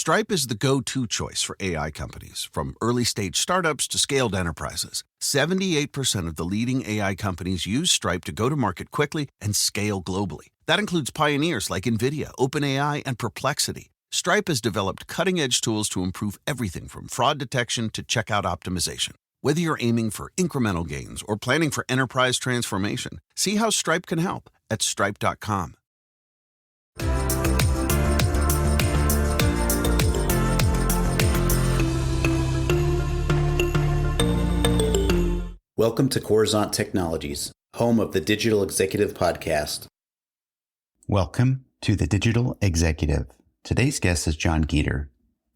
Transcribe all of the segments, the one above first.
Stripe is the go-to choice for AI companies, from early-stage startups to scaled enterprises. 78% of the leading AI companies use Stripe to go to market quickly and scale globally. That includes pioneers like NVIDIA, OpenAI, and Perplexity. Stripe has developed cutting-edge tools to improve everything from fraud detection to checkout optimization. Whether you're aiming for incremental gains or planning for enterprise transformation, see how Stripe can help at stripe.com. Welcome to Coruzant Technologies, home of the Digital Executive Podcast. Welcome to the Digital Executive. Today's guest is Jon Geater.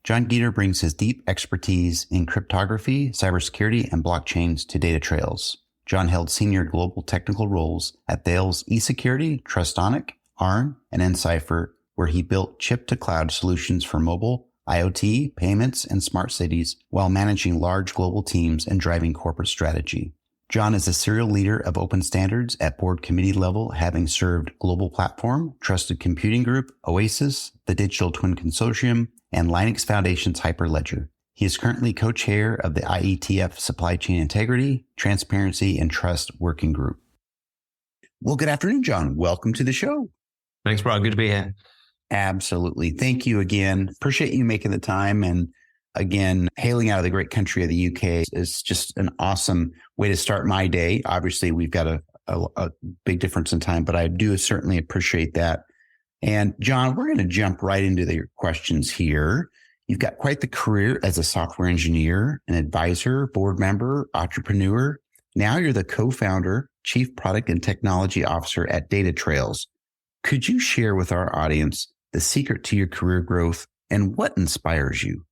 Jon Geater brings his deep expertise in cryptography, cybersecurity, and blockchains to DataTrails. Jon held senior global technical roles at Thales eSecurity, Trustonic, ARN, and Encipher, where he built chip-to-cloud solutions for mobile, IoT, payments, and smart cities while managing large global teams and driving corporate strategy. Jon is a serial leader of open standards at board committee level, having served Global Platform, Trusted Computing Group, Oasis, the Digital Twin Consortium, and Linux Foundation's Hyperledger. He is currently co-chair of the IETF Supply Chain Integrity, Transparency, and Trust Working Group. Well, good afternoon, Jon. Welcome to the show. Thanks, Brian. Good to be here. Absolutely. Thank you again. Appreciate you making the time. And again, hailing out of the great country of the UK is just an awesome way to start my day. Obviously, we've got a big difference in time, but I do certainly appreciate that. And Jon, we're going to jump right into the questions here. You've got quite the career as a software engineer, an advisor, board member, entrepreneur. Now you're the co-founder, chief product and technology officer at DataTrails. Could you share with our audience the secret to your career growth and what inspires you?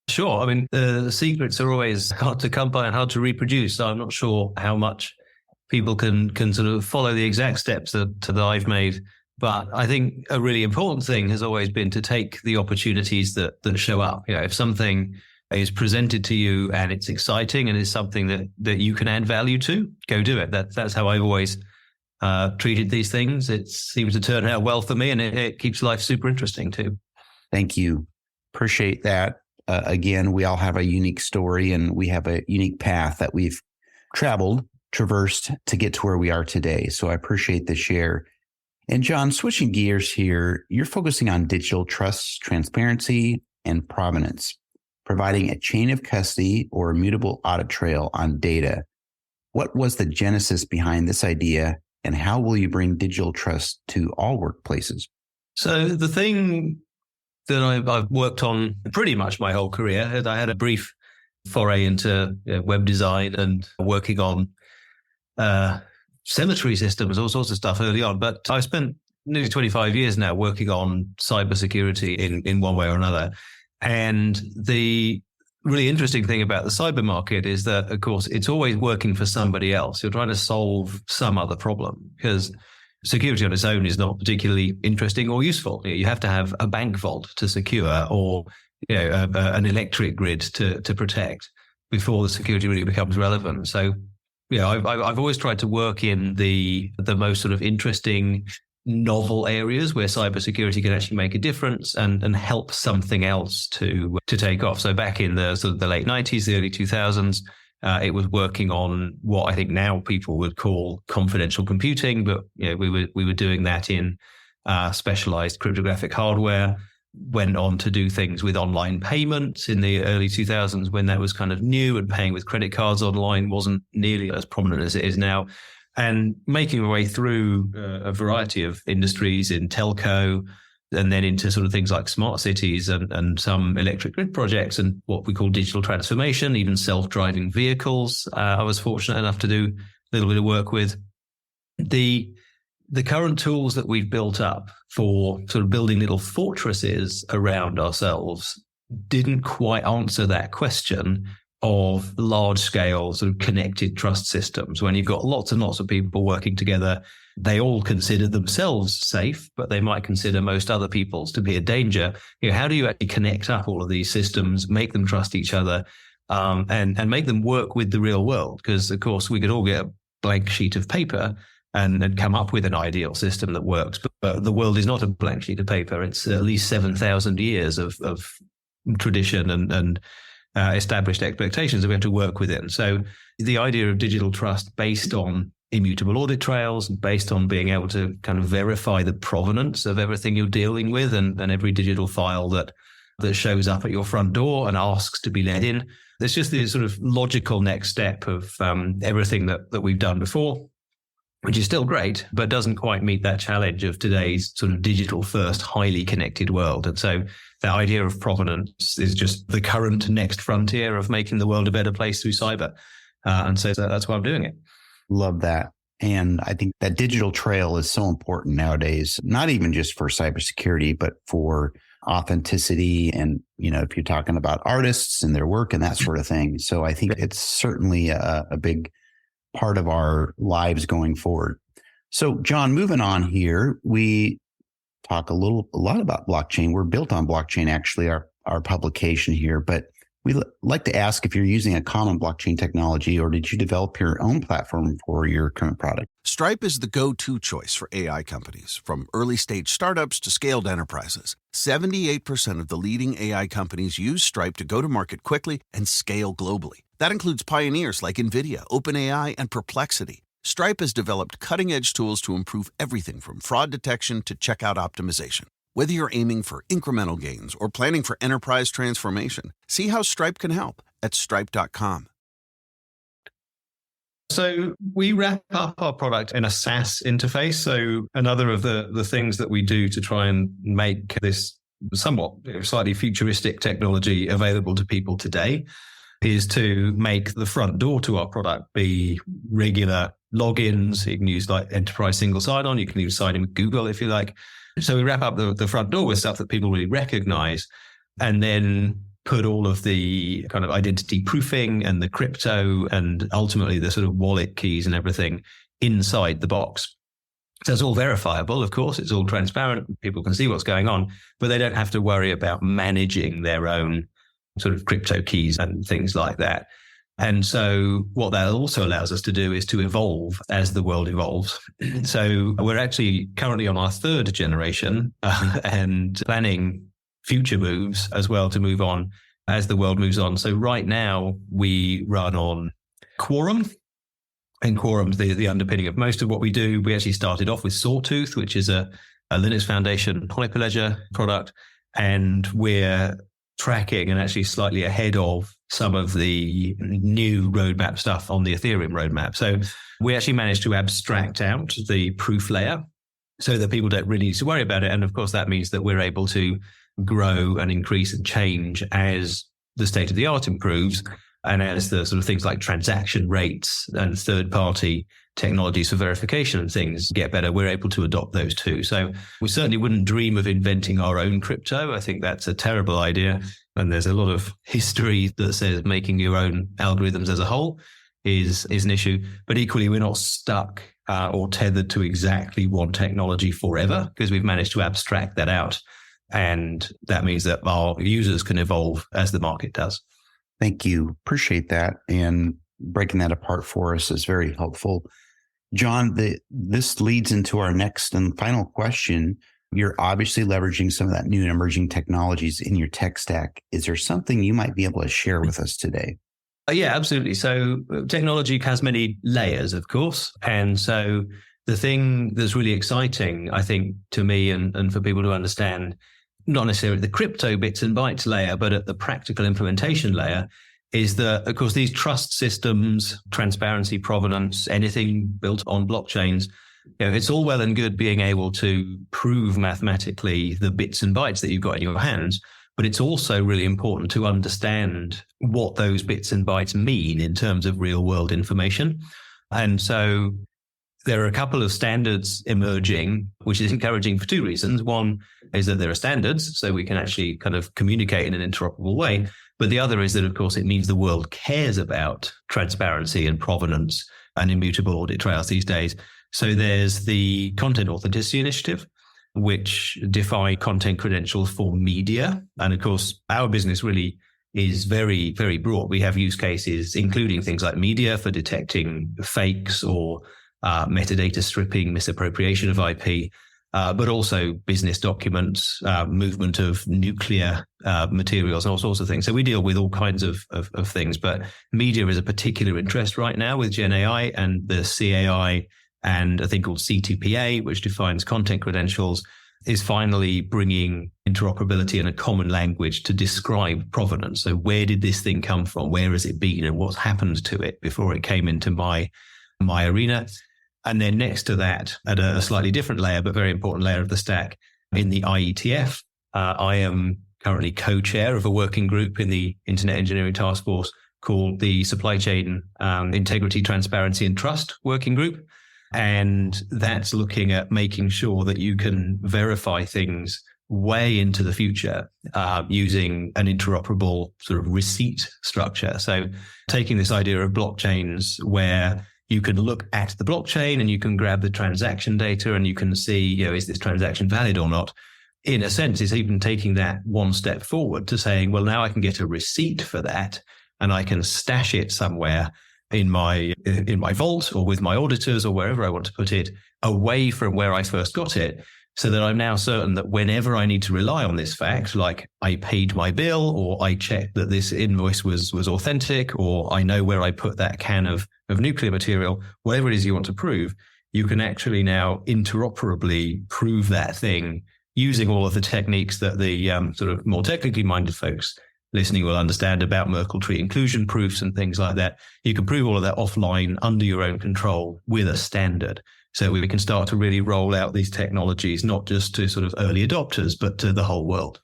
Sure. I mean, the secrets are always hard to come by and hard to reproduce. So I'm not sure how much people can sort of follow the exact steps that I've made. But I think a really important thing has always been to take the opportunities that show up. You know, if something is presented to you and it's exciting and is something that you can add value to, go do it. That's how I've always treated these things. It seems to turn out well for me, and it keeps life super interesting too. Thank you. Appreciate that. Again, we all have a unique story and we have a unique path that we've traversed to get to where we are today. So I appreciate the share. And Jon, switching gears here, you're focusing on digital trust, transparency, and provenance, providing a chain of custody or immutable audit trail on data. What was the genesis behind this idea, and how will you bring digital trust to all workplaces? So the thing that I've worked on pretty much my whole career, I had a brief foray into web design and working on cemetery systems, all sorts of stuff early on. But I've spent nearly 25 years now working on cybersecurity in one way or another. And the really interesting thing about the cyber market is that, of course, it's always working for somebody else. You're trying to solve some other problem because security on its own is not particularly interesting or useful. You have to have a bank vault to secure or an electric grid to protect before the security really becomes relevant. So I've always tried to work in the most sort of interesting, novel areas where cybersecurity can actually make a difference and help something else to take off. So back in the sort of the late 90s, the early 2000s, it was working on what I think now people would call confidential computing, but we were doing that in specialized cryptographic hardware. Went on to do things with online payments in the early 2000s when that was kind of new, and paying with credit cards online wasn't nearly as prominent as it is now. And making our way through a variety of industries in telco, and then into sort of things like smart cities and some electric grid projects and what we call digital transformation, even self-driving vehicles. I was fortunate enough to do a little bit of work with. The current tools that we've built up for sort of building little fortresses around ourselves didn't quite answer that question of large scale sort of connected trust systems. When you've got lots and lots of people working together, they all consider themselves safe, but they might consider most other people's to be a danger. How do you actually connect up all of these systems, make them trust each other, and make them work with the real world? Because of course we could all get a blank sheet of paper and come up with an ideal system that works. But the world is not a blank sheet of paper. It's at least 7,000 years of tradition and established expectations that we have to work within. So the idea of digital trust based on immutable audit trails, based on being able to kind of verify the provenance of everything you're dealing with and every digital file that shows up at your front door and asks to be let in. There's just the sort of logical next step of everything that we've done before, which is still great, but doesn't quite meet that challenge of today's sort of digital first, highly connected world. And so the idea of provenance is just the current next frontier of making the world a better place through cyber. And so that's why I'm doing it. Love that. And I think that digital trail is so important nowadays, not even just for cybersecurity, but for authenticity. And, if you're talking about artists and their work and that sort of thing. So I think it's certainly a big part of our lives going forward. So Jon, moving on here, we talk a lot about blockchain. We're built on blockchain, actually, our publication here, but we'd like to ask if you're using a common blockchain technology, or did you develop your own platform for your current product? Stripe is the go-to choice for AI companies, from early-stage startups to scaled enterprises. 78% of the leading AI companies use Stripe to go to market quickly and scale globally. That includes pioneers like NVIDIA, OpenAI, and Perplexity. Stripe has developed cutting-edge tools to improve everything from fraud detection to checkout optimization. Whether you're aiming for incremental gains or planning for enterprise transformation, see how Stripe can help at stripe.com. So we wrap up our product in a SaaS interface. So another of the things that we do to try and make this somewhat slightly futuristic technology available to people today is to make the front door to our product be regular logins. You can use like enterprise single sign-on. You can even sign in with Google if you like. So we wrap up the front door with stuff that people really recognize, and then put all of the kind of identity proofing and the crypto and ultimately the sort of wallet keys and everything inside the box. So it's all verifiable, of course. It's all transparent. People can see what's going on, but they don't have to worry about managing their own sort of crypto keys and things like that. And so what that also allows us to do is to evolve as the world evolves. So we're actually currently on our third generation and planning future moves as well to move on as the world moves on. So right now we run on Quorum, and Quorum's the underpinning of most of what we do. We actually started off with Sawtooth, which is a Linux Foundation Hyperledger product, and we're tracking and actually slightly ahead of some of the new roadmap stuff on the Ethereum roadmap. So we actually managed to abstract out the proof layer so that people don't really need to worry about it. And of course, that means that we're able to grow and increase and change as the state of the art improves, and as the sort of things like transaction rates and third-party technologies for verification and things get better, we're able to adopt those too. So we certainly wouldn't dream of inventing our own crypto. I think that's a terrible idea. And there's a lot of history that says making your own algorithms as a whole is an issue. But equally, we're not stuck or tethered to exactly one technology forever, because we've managed to abstract that out. And that means that our users can evolve as the market does. Thank you. Appreciate that. And breaking that apart for us is very helpful. Jon, this leads into our next and final question. You're obviously leveraging some of that new and emerging technologies in your tech stack. Is there something you might be able to share with us today? Yeah, absolutely. So technology has many layers, of course. And so the thing that's really exciting, I think, to me and for people to understand, not necessarily the crypto bits and bytes layer, but at the practical implementation layer, is that, of course, these trust systems, transparency, provenance, anything built on blockchains, it's all well and good being able to prove mathematically the bits and bytes that you've got in your hands, but it's also really important to understand what those bits and bytes mean in terms of real world information. And so there are a couple of standards emerging, which is encouraging for two reasons. One is that there are standards, so we can actually kind of communicate in an interoperable way. But the other is that, of course, it means the world cares about transparency and provenance and immutable audit trails these days. So there's the Content Authenticity Initiative, which define content credentials for media. And of course, our business really is very, very broad. We have use cases, including things like media for detecting fakes or metadata stripping, misappropriation of IP. but also business documents, movement of nuclear materials, and all sorts of things. So we deal with all kinds of things, but media is a particular interest right now with Gen AI and the CAI and a thing called C2PA, which defines content credentials, is finally bringing interoperability and a common language to describe provenance. So where did this thing come from? Where has it been? And what's happened to it before it came into my arena? And then next to that, at a slightly different layer, but very important layer of the stack, in the IETF, I am currently co-chair of a working group in the Internet Engineering Task Force called the Supply Chain Integrity, Transparency and Trust Working Group. And that's looking at making sure that you can verify things way into the future using an interoperable sort of receipt structure. So taking this idea of blockchains where you can look at the blockchain and you can grab the transaction data and you can see, is this transaction valid or not? In a sense, it's even taking that one step forward to saying, well, now I can get a receipt for that and I can stash it somewhere in my vault or with my auditors or wherever I want to put it, away from where I first got it, so that I'm now certain that whenever I need to rely on this fact, like I paid my bill or I checked that this invoice was authentic, or I know where I put that can of nuclear material, whatever it is you want to prove, you can actually now interoperably prove that thing using all of the techniques that the sort of more technically minded folks listening will understand about Merkle tree inclusion proofs and things like that. You can prove all of that offline under your own control with a standard. So we can start to really roll out these technologies, not just to sort of early adopters, but to the whole world.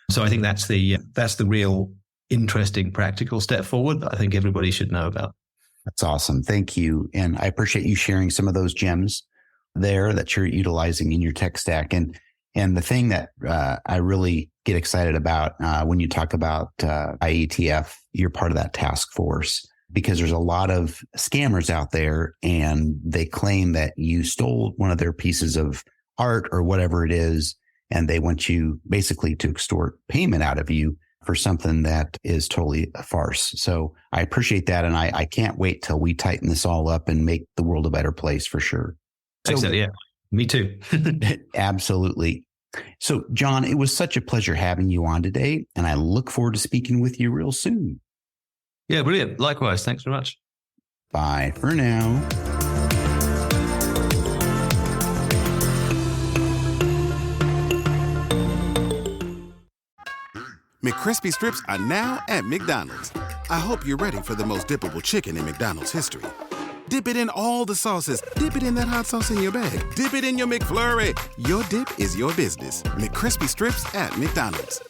So I think that's the real interesting practical step forward that I think everybody should know about. That's awesome. Thank you. And I appreciate you sharing some of those gems there that you're utilizing in your tech stack. And the thing that I really get excited about when you talk about IETF, you're part of that task force, because there's a lot of scammers out there and they claim that you stole one of their pieces of art or whatever it is, and they want you basically to extort payment out of you for something that is totally a farce. So I appreciate that. And I can't wait till we tighten this all up and make the world a better place for sure. So, yeah, me too. Absolutely. So, Jon, it was such a pleasure having you on today, and I look forward to speaking with you real soon. Yeah, brilliant. Likewise. Thanks very much. Bye for now. McCrispy strips are now at McDonald's. I hope you're ready for the most dippable chicken in McDonald's history. Dip it in all the sauces. Dip it in that hot sauce in your bag. Dip it in your McFlurry. Your dip is your business. McCrispy strips at McDonald's.